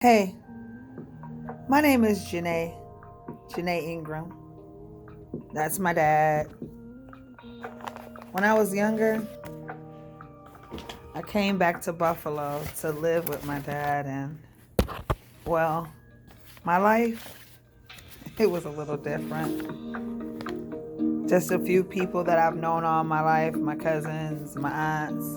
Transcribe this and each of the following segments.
Hey, my name is Janae Ingram. That's my dad. When I was younger, I came back to Buffalo to live with my dad, and well, my life, it was a little different. Just a few people that I've known all my life, my cousins, my aunts,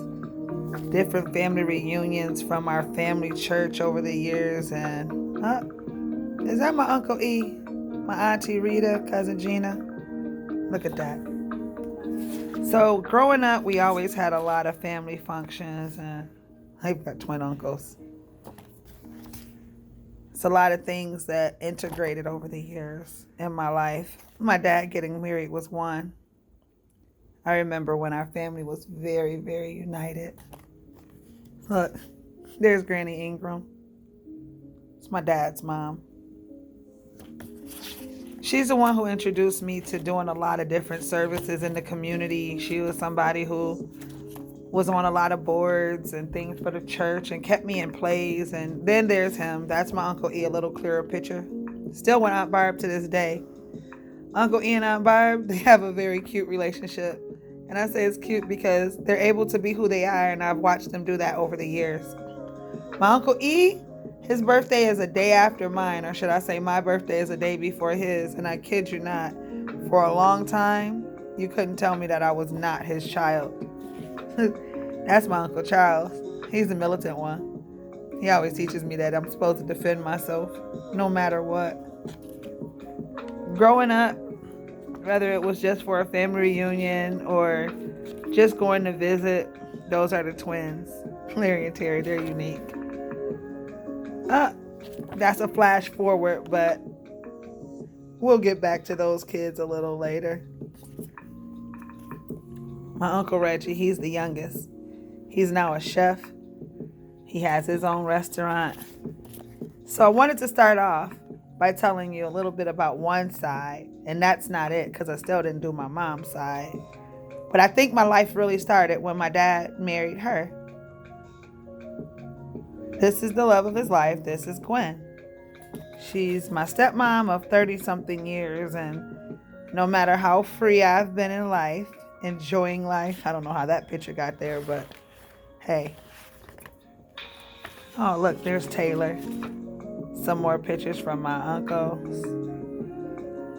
different family reunions from our family church over the years, and is that my Uncle E? My Auntie Rita, Cousin Gina? Look at that. So growing up, we always had a lot of family functions, and I've got twin uncles. It's a lot of things that integrated over the years in my life. My dad getting married was one. I remember when our family was very, very united. Look, there's Granny Ingram. It's my dad's mom. She's the one who introduced me to doing a lot of different services in the community. She was somebody who was on a lot of boards and things for the church and kept me in plays. And then there's him. That's my Uncle E, a little clearer picture. Still with Aunt Barb to this day. Uncle E and Aunt Barb, they have a very cute relationship. And I say it's cute because they're able to be who they are, and I've watched them do that over the years. My Uncle E, his birthday is a day after mine, or should I say my birthday is a day before his. And I kid you not, for a long time, you couldn't tell me that I was not his child. That's my Uncle Charles. He's the militant one. He always teaches me that I'm supposed to defend myself no matter what. Growing up, whether it was just for a family reunion or just going to visit, those are the twins. Larry and Terry, they're unique. That's a flash forward, but we'll get back to those kids a little later. My Uncle Reggie, he's the youngest. He's now a chef. He has his own restaurant. So I wanted to start off by telling you a little bit about one side, and that's not it because I still didn't do my mom's side. But I think my life really started when my dad married her. This is the love of his life. This is Gwen. She's my stepmom of 30-something years, and no matter how free I've been in life, enjoying life, I don't know how that picture got there, but hey. Oh, look, there's Taylor. Some more pictures from my uncles.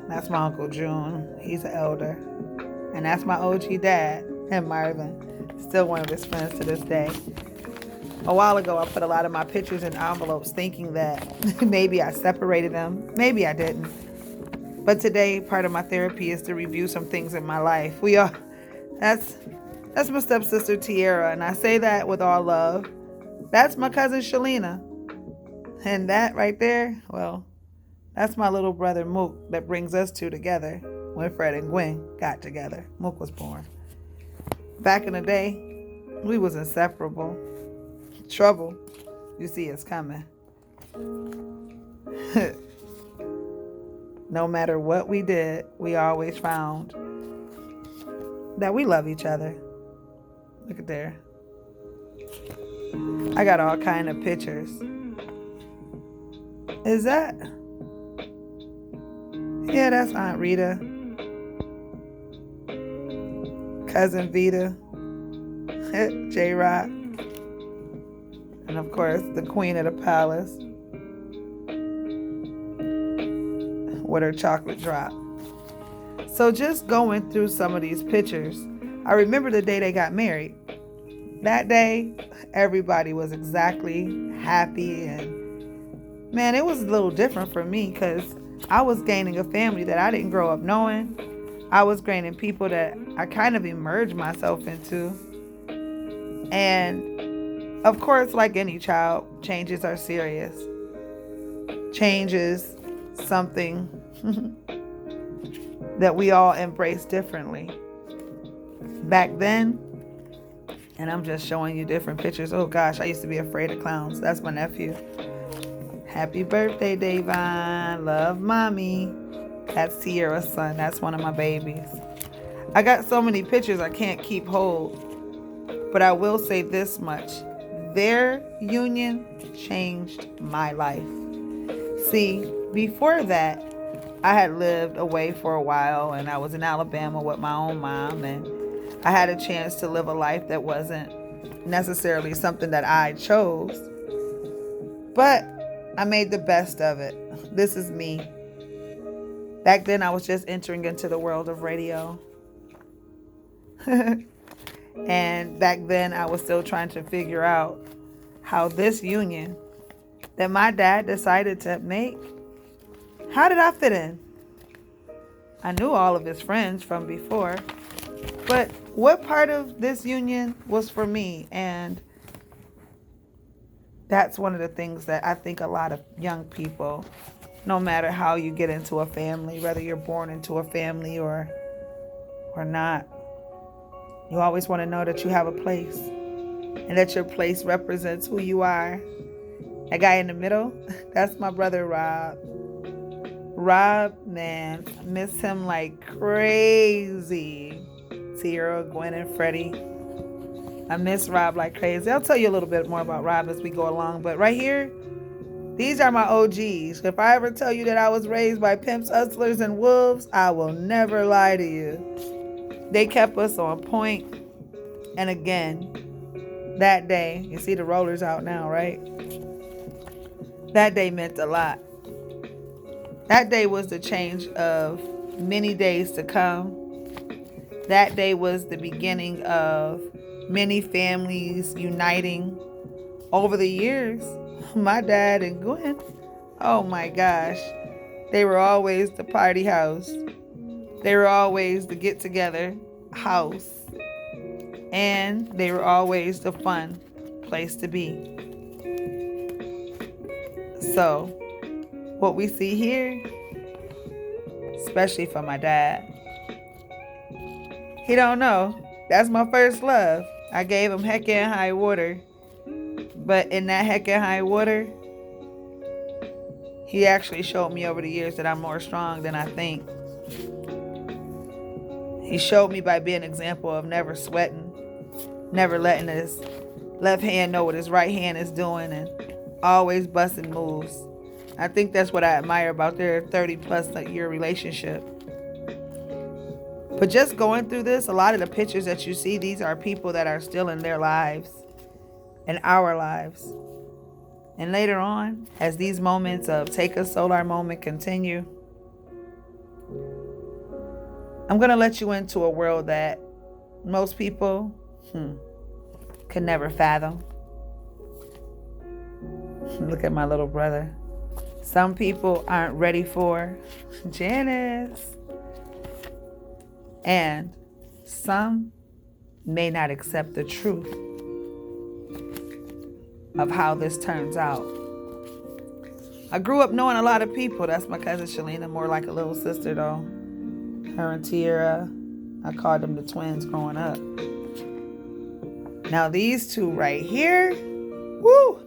That's my Uncle June. He's an elder. And that's my OG dad, and Marvin. Still one of his friends to this day. A while ago, I put a lot of my pictures in envelopes thinking that maybe I separated them. Maybe I didn't. But today, part of my therapy is to review some things in my life. That's my stepsister Tiara, and I say that with all love. That's my cousin Shalina. And that right there, well, that's my little brother Mook that brings us two together when Fred and Gwen got together. Mook was born. Back in the day, we was inseparable. Trouble, you see, is coming. No matter what we did, we always found that we love each other. Look at there. I got all kind of pictures. Is that? Yeah, that's Aunt Rita. Cousin Vita. J-Rock. And of course, the queen of the palace. With her chocolate drop. So just going through some of these pictures, I remember the day they got married. That day, everybody was exactly happy, and man, it was a little different for me because I was gaining a family that I didn't grow up knowing. I was gaining people that I kind of immersed myself into. And of course, like any child, changes are serious. Change is something that we all embrace differently. Back then, and I'm just showing you different pictures. Oh gosh, I used to be afraid of clowns. That's my nephew. Happy birthday, Davon. Love, mommy. That's Sierra's son. That's one of my babies. I got so many pictures I can't keep hold. But I will say this much. their union changed my life. See, before that, I had lived away for a while, and I was in Alabama with my own mom, and I had a chance to live a life that wasn't necessarily something that I chose, but I made the best of it. This is me. Back then, I was just entering into the world of radio. And back then, I was still trying to figure out how this union that my dad decided to make, how did I fit in? I knew all of his friends from before, but what part of this union was for me? And that's one of the things that I think a lot of young people, no matter how you get into a family, whether you're born into a family or not, you always want to know that you have a place and that your place represents who you are. That guy in the middle, that's my brother Rob. Rob, man, I miss him like crazy. Tierra, Gwen, and Freddie. I miss Rob like crazy. I'll tell you a little bit more about Rob as we go along. But right here, these are my OGs. If I ever tell you that I was raised by pimps, hustlers, and wolves, I will never lie to you. They kept us on point. And again, that day, you see the rollers out now, right? That day meant a lot. That day was the change of many days to come. That day was the beginning of many families uniting. Over the years, my dad and Gwen, oh my gosh, they were always the party house. They were always the get-together house. And they were always the fun place to be. So, what we see here, especially for my dad, he don't know. That's my first love. I gave him heck and high water. But in that heck and high water, he actually showed me over the years that I'm more strong than I think. He showed me by being an example of never sweating, never letting his left hand know what his right hand is doing, and always busting moves. I think that's what I admire about their 30 plus year relationship. But just going through this, a lot of the pictures that you see, these are people that are still in their lives, in our lives. And later on, as these moments of Take a Solar moment continue, I'm going to let you into a world that most people could never fathom. Look at my little brother. Some people aren't ready for Janice. And some may not accept the truth of how this turns out. I grew up knowing a lot of people. That's my cousin Shalina, more like a little sister though. Her and Tierra, I called them the twins growing up. Now these two right here, woo!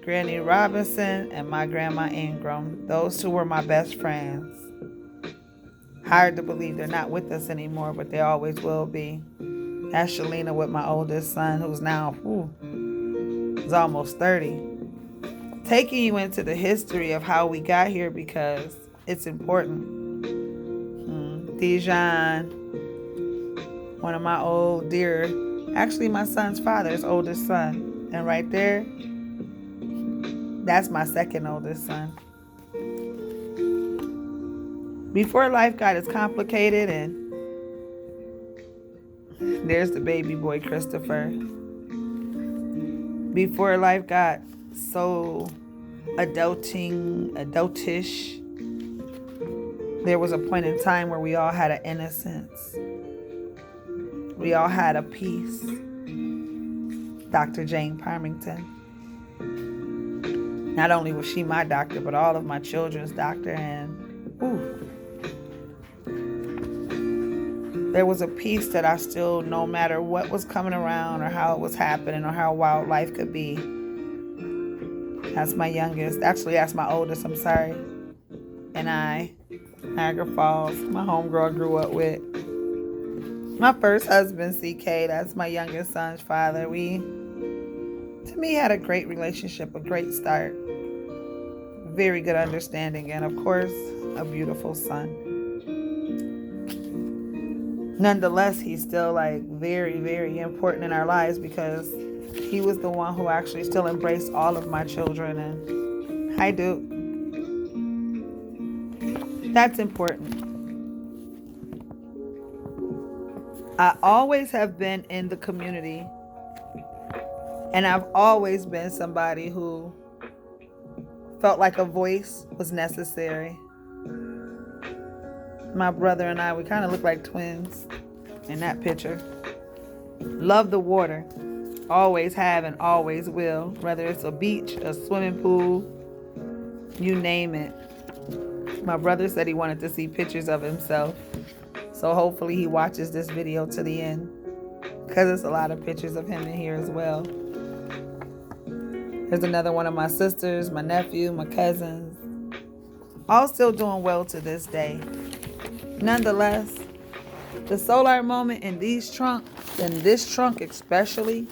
Granny Robinson and my grandma Ingram. Those two were my best friends. Hard to believe they're not with us anymore, but they always will be. That's Shalina with my oldest son, who's now, he's almost 30. Taking you into the history of how we got here because it's important. Dijon, one of my old dear, actually my son's father's oldest son. And right there, that's my second oldest son. Before life got as complicated, and there's the baby boy Christopher. Before life got so adultish, there was a point in time where we all had an innocence. We all had a peace. Dr. Jane Parmington. Not only was she my doctor, but all of my children's doctor. And there was a peace that I still, no matter what was coming around or how it was happening or how wild life could be. That's my youngest. Actually, that's my oldest, I'm sorry. And Niagara Falls, my homegirl I grew up with. My first husband, CK, that's my youngest son's father. We me had a great relationship, a great start, very good understanding, and of course, a beautiful son. Nonetheless, he's still like very, very important in our lives because he was the one who actually still embraced all of my children. And I do. That's important. I always have been in the community, and I've always been somebody who felt like a voice was necessary. My brother and I, we kind of look like twins in that picture. Love the water. Always have and always will. Whether it's a beach, a swimming pool, you name it. My brother said he wanted to see pictures of himself. So hopefully he watches this video to the end, because there's a lot of pictures of him in here as well. There's another one of my sisters, my nephew, my cousins. All still doing well to this day. Nonetheless, the solar moment in these trunks, in this trunk especially,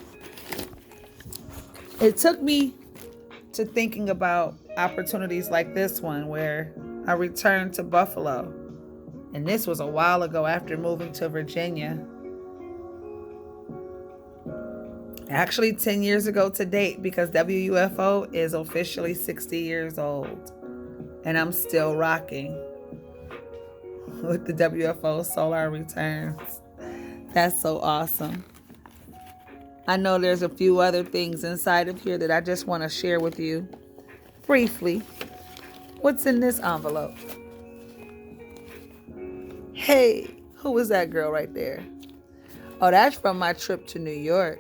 it took me to thinking about opportunities like this one where I returned to Buffalo. And this was a while ago after moving to Virginia. Actually 10 years ago to date, because WUFO is officially 60 years old. And I'm still rocking with the WFO Solar Returns. That's so awesome. I know there's a few other things inside of here that I just want to share with you briefly. What's in this envelope? Hey, who was that girl right there? Oh, that's from my trip to New York.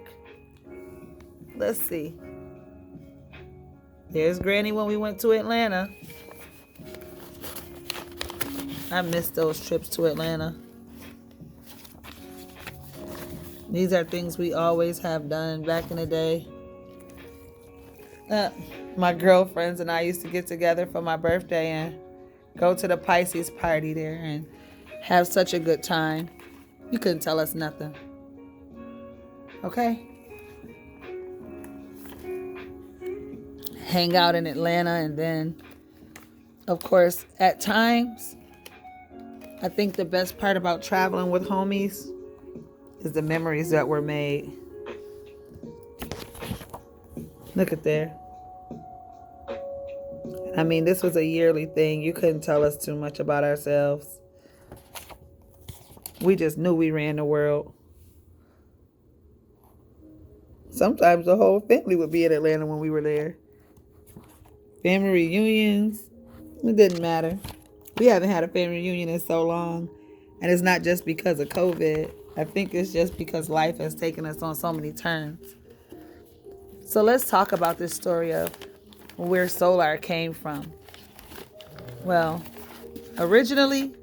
Let's see. There's Granny when we went to Atlanta. I miss those trips to Atlanta. These are things we always have done back in the day. My girlfriends and I used to get together for my birthday and go to the Pisces party there and have such a good time. You couldn't tell us nothing. Okay? Hang out in Atlanta, and then, of course, at times, I think the best part about traveling with homies is the memories that were made. Look at there. I mean, this was a yearly thing. You couldn't tell us too much about ourselves. We just knew we ran the world. Sometimes the whole family would be in Atlanta when we were there. Family reunions, it didn't matter. We haven't had a family reunion in so long. And it's not just because of COVID. I think it's just because life has taken us on so many turns. So let's talk about this story of where Solar came from. Well, originally,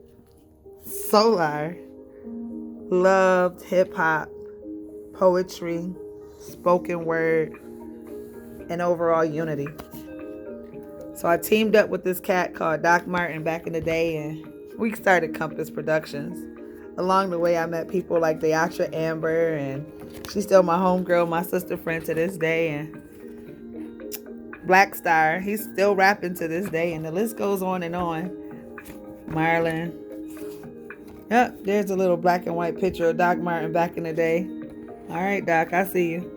Solar loved hip-hop, poetry, spoken word, and overall unity. So I teamed up with this cat called Doc Martin back in the day, and we started Compass Productions. Along the way, I met people like Deatra Amber, and she's still my homegirl, my sister friend to this day, and Black Star, he's still rapping to this day, and the list goes on and on. Marlon. Yep, there's a little black and white picture of Doc Martin back in the day. All right, Doc, I see you.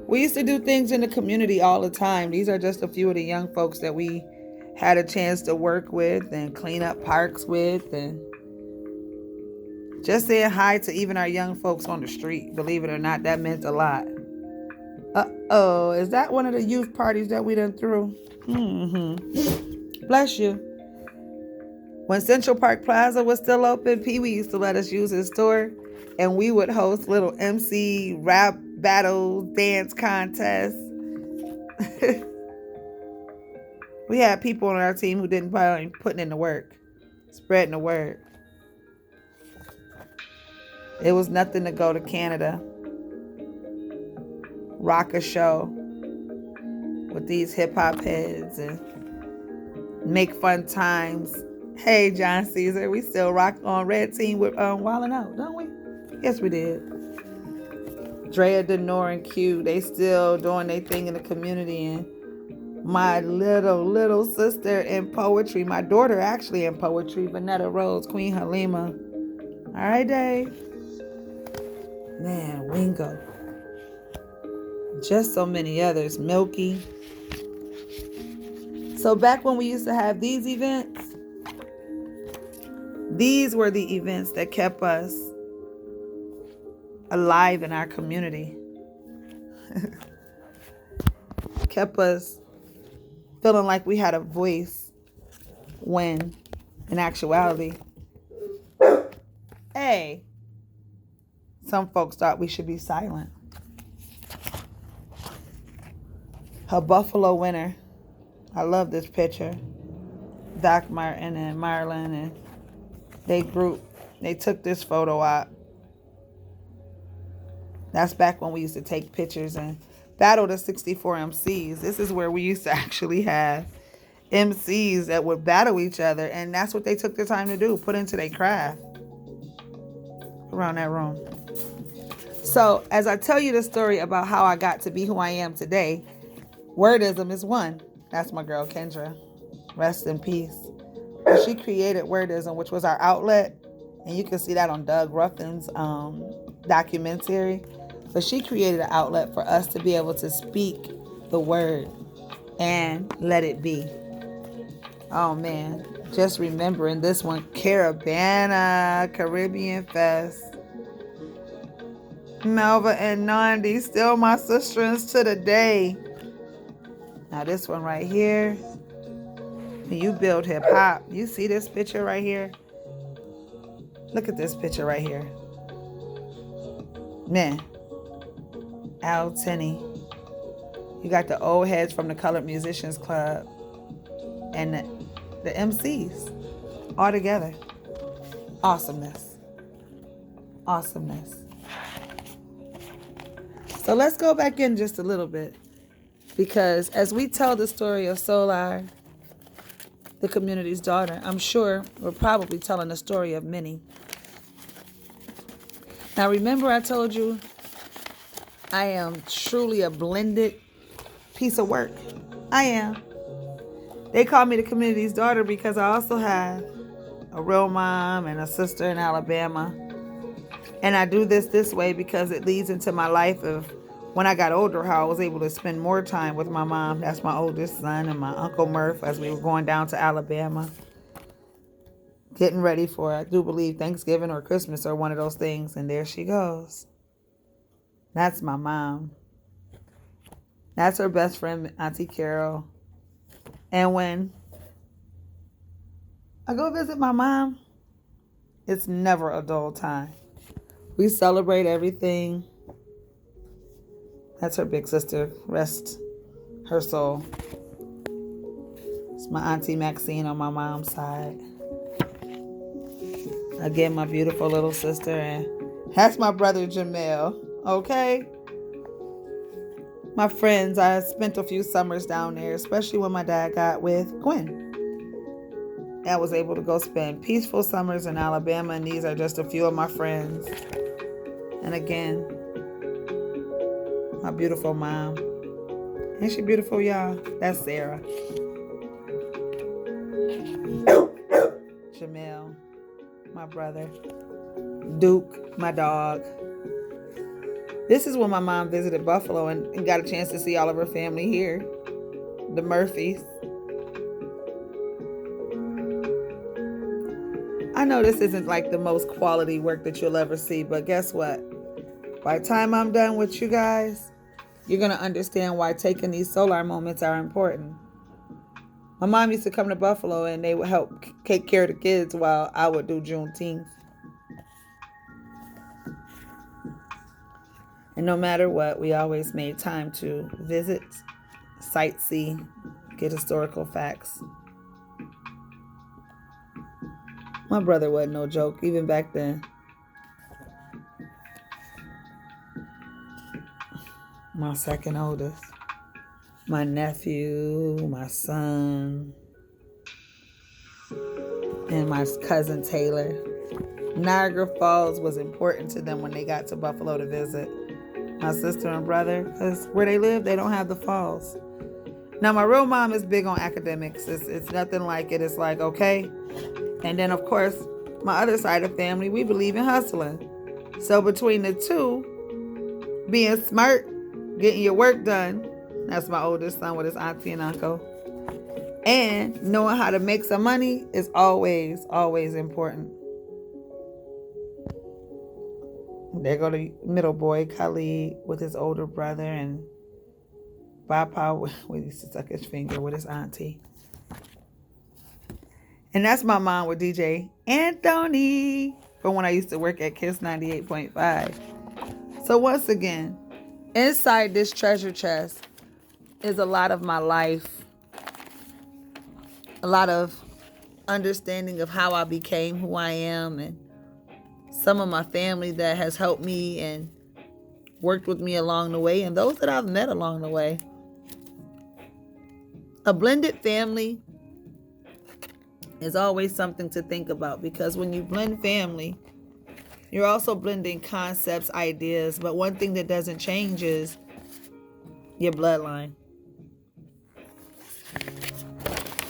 We used to do things in the community all the time. These are just a few of the young folks that we had a chance to work with and clean up parks with, and just saying hi to even our young folks on the street. Believe it or not, that meant a lot. Uh-oh, is that one of the youth parties that we done threw? Mm-hmm. Bless you. When Central Park Plaza was still open, Pee-wee used to let us use his store, and we would host little MC rap battles, dance contests. We had people on our team who didn't mind putting in the work, spreading the word. It was nothing to go to Canada, rock a show with these hip-hop heads and make fun times. Hey, John Caesar, we still rock on Red Team with Wildin' Out, don't we? Yes, we did. Drea, Denore, and Q, they still doing their thing in the community. And my little sister in poetry, my daughter actually in poetry, Vanetta Rose, Queen Halima. All right, Dave. Man, Wingo. Just so many others. Milky. So back when we used to have these events, these were the events that kept us alive in our community. Kept us feeling like we had a voice when, in actuality, hey, some folks thought we should be silent. A Buffalo winner. I love this picture. Doc Martin and Marlon, and they took this photo out. That's back when we used to take pictures and battle the 64 MCs. This is where we used to actually have MCs that would battle each other, and that's what they took the time to do, put into their craft around that room. So as I tell you the story about how I got to be who I am today, Wordism is one. That's my girl Kendra. Rest in peace. But she created Wordism, which was our outlet, and you can see that on Doug Ruffin's documentary. But she created an outlet for us to be able to speak the word and let it be. Oh man, just remembering this one, Caravana, Caribbean Fest. Melva and Nandi, still my sisterins to the day. Now this one right here, when you build hip hop, you see this picture right here? Look at this picture right here. Man, Al Tenney. You got the old heads from the Colored Musicians Club and the MCs all together. Awesomeness. Awesomeness. So let's go back in just a little bit, because as we tell the story of Solar, the community's daughter, I'm sure we're probably telling the story of many. Now remember I told you I am truly a blended piece of work. I am. They call me the community's daughter because I also have a real mom and a sister in Alabama. And I do this way because it leads into my life of when I got older, how I was able to spend more time with my mom. That's my oldest son, and my Uncle Murph as we were going down to Alabama. Getting ready for, I do believe, Thanksgiving or Christmas or one of those things. And there she goes. That's my mom. That's her best friend, Auntie Carol. And when I go visit my mom, it's never a dull time. We celebrate everything. That's her big sister. Rest her soul. It's my Auntie Maxine on my mom's side. Again, my beautiful little sister. And that's my brother Jamel. Okay? My friends, I spent a few summers down there, especially when my dad got with Gwen. I was able to go spend peaceful summers in Alabama, and these are just a few of my friends. And again, my beautiful mom. Ain't she beautiful, y'all? That's Sarah. Jamel, my brother. Duke, my dog. This is when my mom visited Buffalo and got a chance to see all of her family here. The Murphys. I know this isn't like the most quality work that you'll ever see, but guess what? By the time I'm done with you guys, you're going to understand why taking these Solar moments are important. My mom used to come to Buffalo and they would help take care of the kids while I would do Juneteenth. And no matter what, we always made time to visit, sightsee, get historical facts. My brother wasn't no joke, even back then. My second oldest. My nephew, my son, and my cousin Taylor. Niagara Falls was important to them when they got to Buffalo to visit. my sister and brother, because where they live, they don't have the falls. Now, my real mom is big on academics. It's nothing like it. It's like, okay. And then, of course, my other side of family, we believe in hustling. So between the two, being smart, getting your work done, that's my oldest son with his auntie and uncle, and knowing how to make some money is always, always important. There go the middle boy, Khalid, with his older brother, and Papa, where he stuck his finger with his auntie. And that's my mom with DJ Anthony from when I used to work at Kiss 98.5. So once again, inside this treasure chest is a lot of my life, a lot of understanding of how I became who I am, and some of my family that has helped me and worked with me along the way, and those that I've met along the way. A blended family is always something to think about, because when you blend family, you're also blending concepts, ideas, but one thing that doesn't change is your bloodline.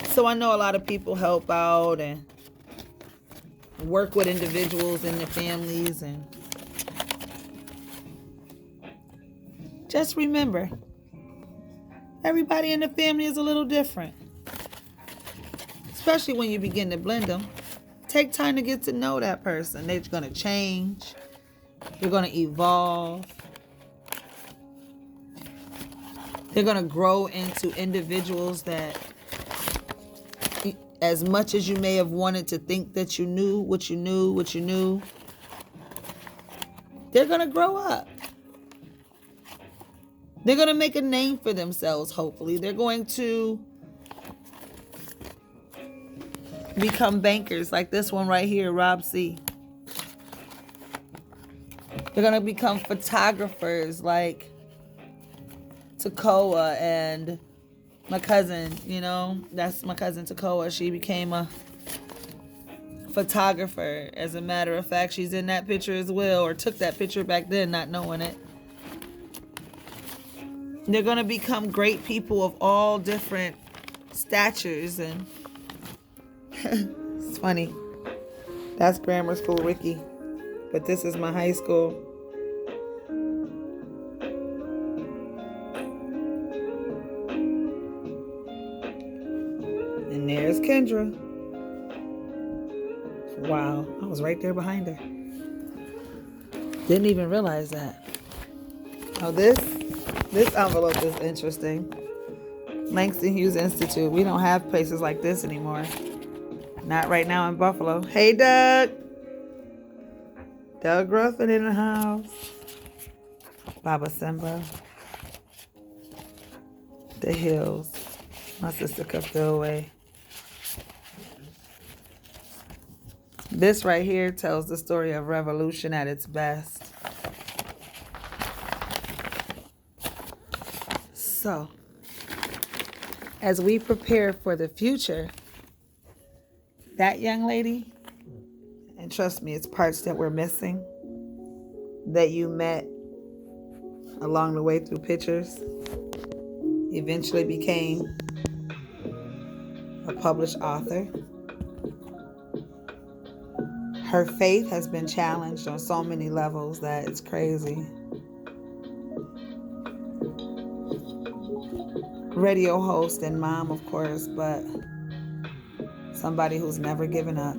So I know a lot of people help out and work with individuals in their families, and just remember, everybody in the family is a little different. Especially when you begin to blend them. Take time to get to know that person. They're going to change. They're going to evolve. They're going to grow into individuals that, as much as you may have wanted to think that you knew what you knew, they're going to grow up. They're going to make a name for themselves, hopefully. They're going to become bankers like this one right here, Rob C. They're going to become photographers like Takoa and my cousin, that's my cousin Takoa. She became a photographer. As a matter of fact, she's in that picture as well, or took that picture back then, not knowing it. They're going to become great people of all different statures, and it's funny. That's grammar school Ricky, but this is my high school. And there's Kendra. Wow, I was right there behind her. Didn't even realize that. Oh, this envelope is interesting. Langston Hughes Institute. We don't have places like this anymore. Not right now in Buffalo. Hey, Doug. Doug Ruffin in the house. Baba Simba. The Hills. My sister could feel away. This right here tells the story of revolution at its best. So, as we prepare for the future, that young lady, and trust me, it's parts that we're missing, that you met along the way through pictures, eventually became a published author. Her faith has been challenged on so many levels that it's crazy. Radio host and mom, of course, but somebody who's never given up.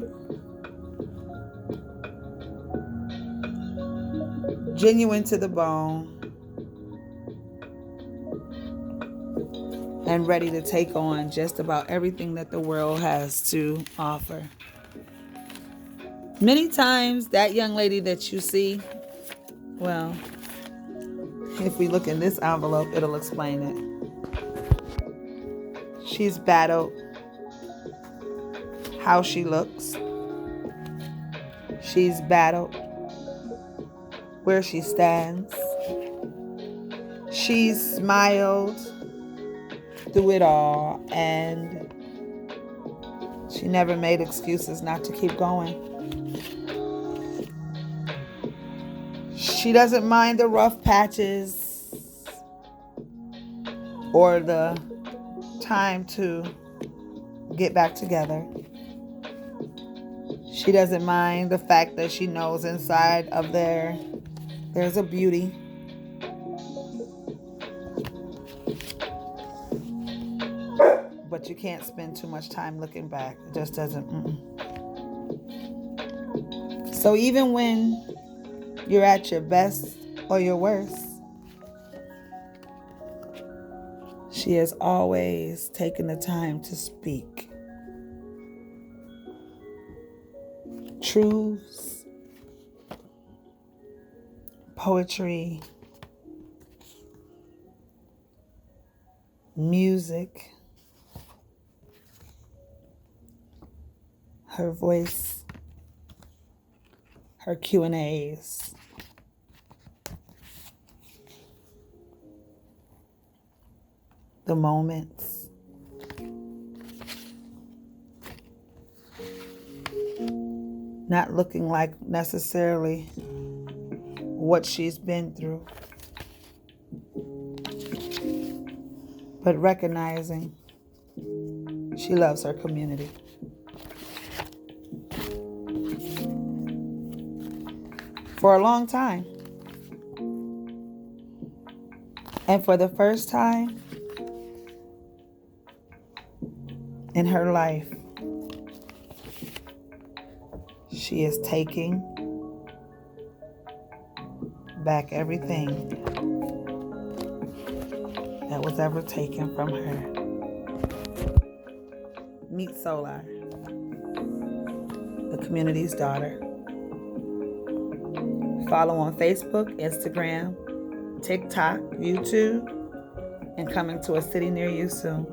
Genuine to the bone. And ready to take on just about everything that the world has to offer. Many times, that young lady that you see, well, if we look in this envelope, it'll explain it. She's battled how she looks. She's battled where she stands. She's smiled through it all, and she never made excuses not to keep going. She doesn't mind the rough patches or the time to get back together. She doesn't mind the fact that she knows inside of there's a beauty. But you can't spend too much time looking back. It just doesn't. So even when you're at your best or your worst, she has always taken the time to speak truths, poetry, music, her voice, her Q&As. The moments. Not looking like necessarily what she's been through, but recognizing she loves her community. For a long time. And for the first time in her life, she is taking back everything that was ever taken from her. Meet Solar, the community's daughter. Follow on Facebook, Instagram, TikTok, YouTube, and coming to a city near you soon.